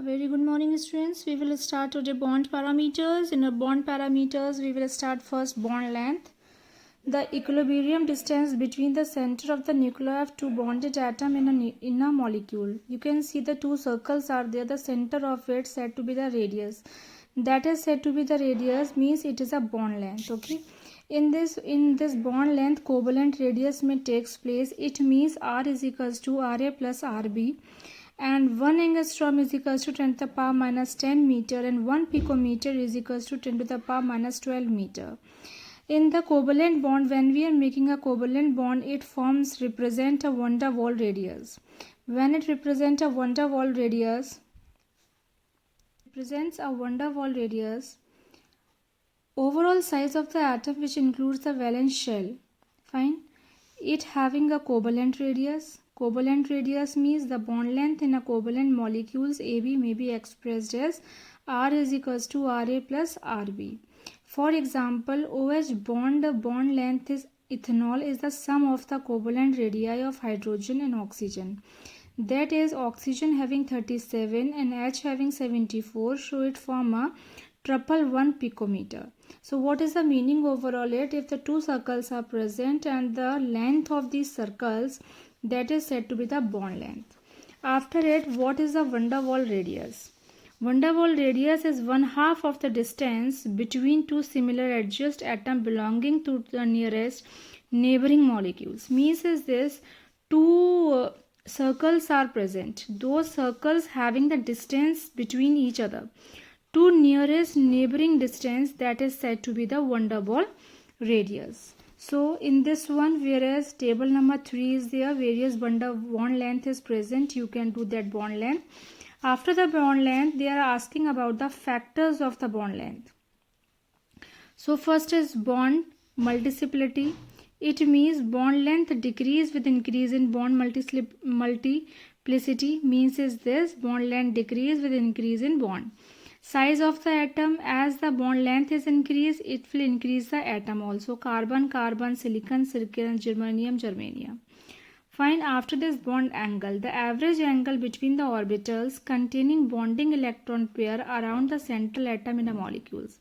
very good morning, students. We will start today bond parameters. In our bond parameters, we will start first bond length. The equilibrium distance between the center of the nuclei of two bonded atoms in a molecule. You can see the two circles are there. The center of it said to be the radius. That is said to be the radius means it is a bond length. Okay. In this bond length, covalent radius may takes place. It means R is equals to RA plus RB. And 1 angstrom is equals to 10 to the power minus 10 meter and 1 picometer is equals to 10 to the power minus 12 meter. In the covalent bond, when we are making a covalent bond, it represent a van der Waals radius. When it represents a van der Waals radius, overall size of the atom which includes the valence shell, fine, it having a covalent radius. Covalent radius means the bond length in a covalent molecules AB may be expressed as R is equals to RA plus RB. For example, OH bond length is ethanol is the sum of the covalent radii of hydrogen and oxygen. That is, oxygen having 37 and H having 74, so it form a triple 1 picometer. So what is the meaning overall? If the two circles are present and the length of these circles, that is said to be the bond length. After it, what is the van der Waals radius? Van der Waals radius is 1/2 of the distance between two similar adjust atoms belonging to the nearest neighboring molecules. Means is this, two circles are present. Those circles having the distance between each other. Two nearest neighboring distance, that is said to be the van der Waals radius. So in this one, whereas table number 3 is there, various bond length is present, you can do that bond length. After the bond length, they are asking about the factors of the bond length. So first is bond multiplicity. It means bond length decrease with increase in bond multiplicity. Means is this, bond length decrease with increase in bond. Size of the atom, as the bond length is increased, it will increase the atom also. Carbon, carbon, silicon, silicon, germanium, germanium. Fine. After this, bond angle. The average angle between the orbitals containing bonding electron pair around the central atom in a molecules.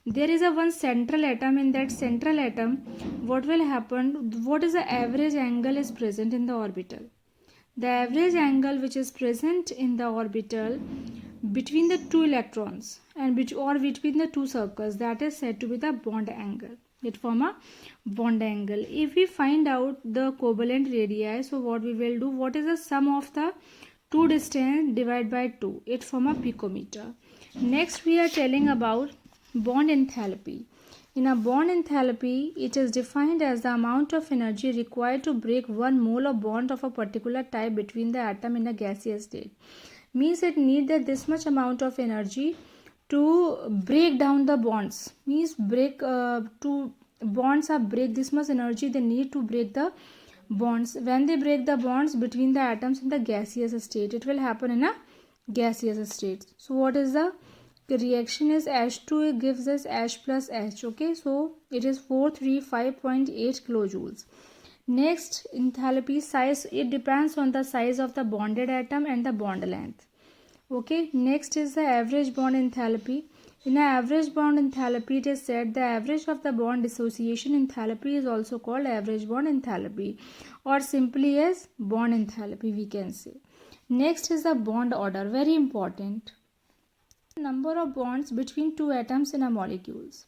There is a one central atom. In that central atom, what will happen? What is the average angle is present in the orbital? The average angle which is present in the orbital between the two electrons and between the two circles, that is said to be the bond angle. It form a bond angle. If we find out the covalent radii, so what we will do, what is the sum of the two distance divided by 2? It form a picometer. Next we are telling about bond enthalpy. In a bond enthalpy, it is defined as the amount of energy required to break 1 mole of bond of a particular type between the atom in a gaseous state. Means it need that this much amount of energy to break down the bonds. Means break bonds are break, this much energy they need to break the bonds. When they break the bonds between the atoms in the gaseous state, it will happen in a gaseous state. So what is the reaction is H2, it gives us H plus H. Okay, so it is 435.8 kilojoules. Next, enthalpy size, it depends on the size of the bonded atom and the bond length. Okay, next is the average bond enthalpy. In an average bond enthalpy, it is said the average of the bond dissociation enthalpy is also called average bond enthalpy, or simply as bond enthalpy we can say. Next is the bond order, very important. Number of bonds between two atoms in a molecules.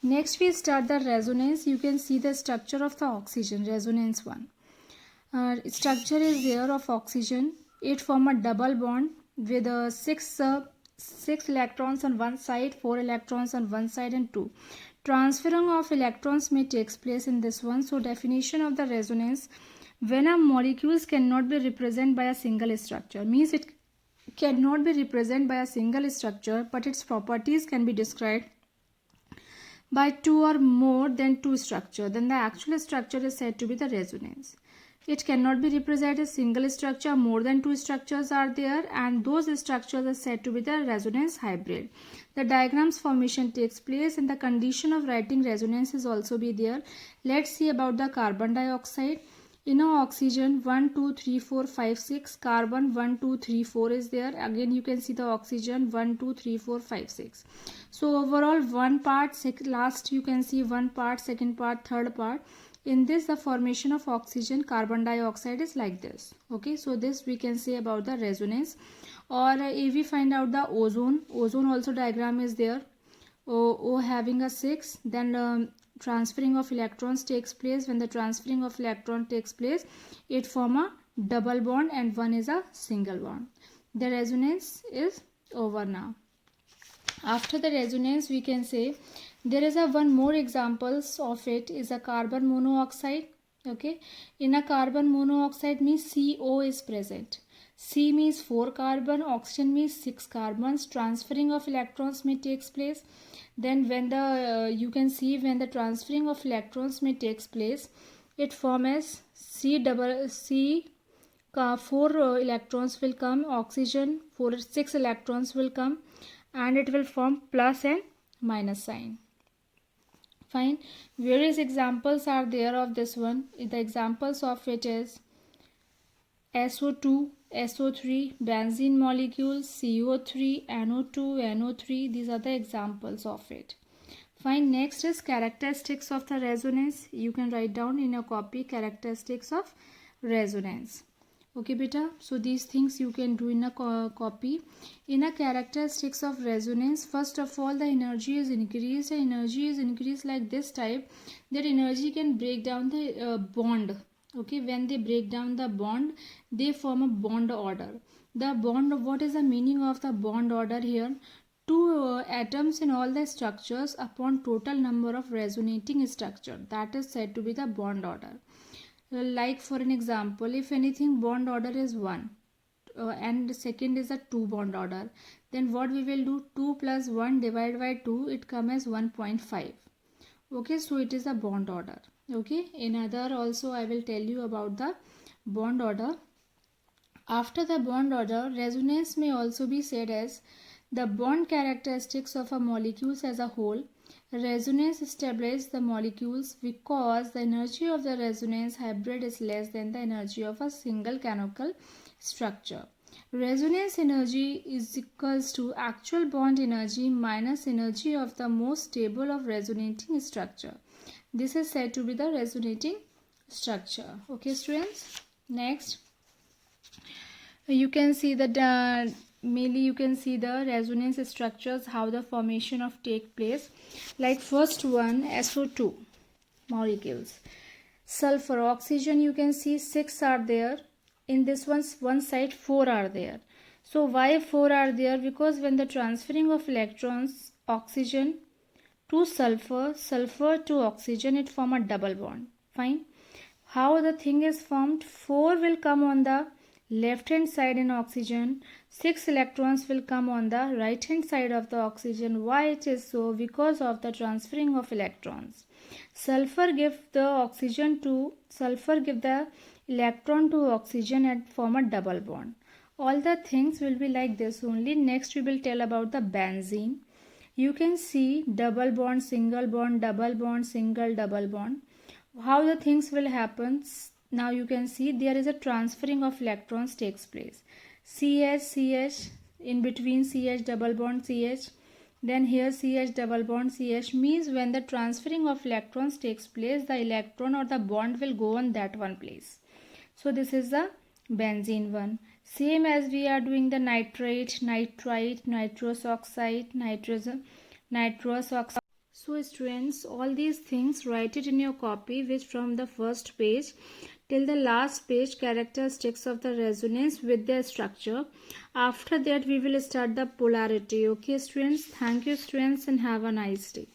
Next we start the resonance. You can see the structure of the oxygen, resonance 1. Structure is there of oxygen. It form a double bond with 6 electrons on one side, 4 electrons on one side and 2. Transferring of electrons may takes place in this one. So definition of the resonance, when a molecules cannot be represented by a single structure, means it cannot be represented by a single structure, but its properties can be described by 2 or more than 2 structure, then the actual structure is said to be the resonance. It cannot be represented as single structure, more than 2 structures are there, and those structures are said to be the resonance hybrid. The diagrams formation takes place and the condition of writing resonance is also be there. Let's see about the carbon dioxide. In a oxygen 1 2 3 4 5 6, carbon 1 2 3 4 is there. Again you can see the oxygen 1 2 3 4 5 6. So overall one part, last you can see one part, second part, third part. In this the formation of oxygen, carbon dioxide is like this. Okay, so this we can say about the resonance. Or if we find out the ozone also diagram is there. O having a 6, then transferring of electrons takes place. When the transferring of electron takes place, it form a double bond and one is a single bond. The resonance is over now. After the resonance we can say there is a one more examples of it is a carbon monoxide. Okay, in a carbon monoxide means CO is present. C means 4 carbon, oxygen means 6 carbons. Transferring of electrons may takes place. Then when the you can see when the transferring of electrons may takes place, it form as C 4 electrons will come, oxygen 6 electrons will come, and it will form plus and minus sign. Fine. Various examples are there of this one. The examples of it is SO2, SO3, benzene molecules, CO3, NO2, NO3. These are the examples of it. Fine. Next is characteristics of the resonance. You can write down in your copy characteristics of resonance. Okay beta, so these things you can do in a copy. In a characteristics of resonance, first of all the energy is increased. The energy is increased like this type, that energy can break down the bond. Okay, when they break down the bond, they form a bond order. The bond, what is the meaning of the bond order here? Two atoms in all the structures upon total number of resonating structure, that is said to be the bond order. Like for an example, if anything bond order is 1 and second is a 2 bond order, then what we will do, 2 plus 1 divided by 2, it comes as 1.5. Okay, so it is a bond order. Okay, another also I will tell you about the bond order. After the bond order, resonance may also be said as the bond characteristics of a molecules as a whole. Resonance establishes the molecules because the energy of the resonance hybrid is less than the energy of a single canonical structure. Resonance energy is equals to actual bond energy minus energy of the most stable of resonating structure. This is said to be the resonating structure. Okay students, next you can see that mainly you can see the resonance structures, how the formation of take place. Like first one, SO2 molecules, sulfur, oxygen, you can see 6 are there. In this one side 4 are there. So why 4 are there? Because when the transferring of electrons, oxygen to sulfur, sulfur to oxygen, it form a double bond. Fine. How the thing is formed? 4 will come on the left hand side in oxygen, 6 electrons will come on the right hand side of the oxygen. Why it is so? Because of the transferring of electrons. Sulfur give the electron to oxygen and form a double bond. All the things will be like this only. Next we will tell about the benzene. You can see double bond, single bond, double bond, single, double bond. How the things will happen? Now you can see there is a transferring of electrons takes place. CH, in between CH double bond CH, then here CH double bond CH, means when the transferring of electrons takes place, the electron or the bond will go on that one place. So this is the benzene one. Same as we are doing the nitrate, nitrite, nitrous oxide, nitrous oxide. So students, all these things write it in your copy, which from the first page till the last page, characteristics of the resonance with their structure. After that we will start the polarity. Okay students, thank you students and have a nice day.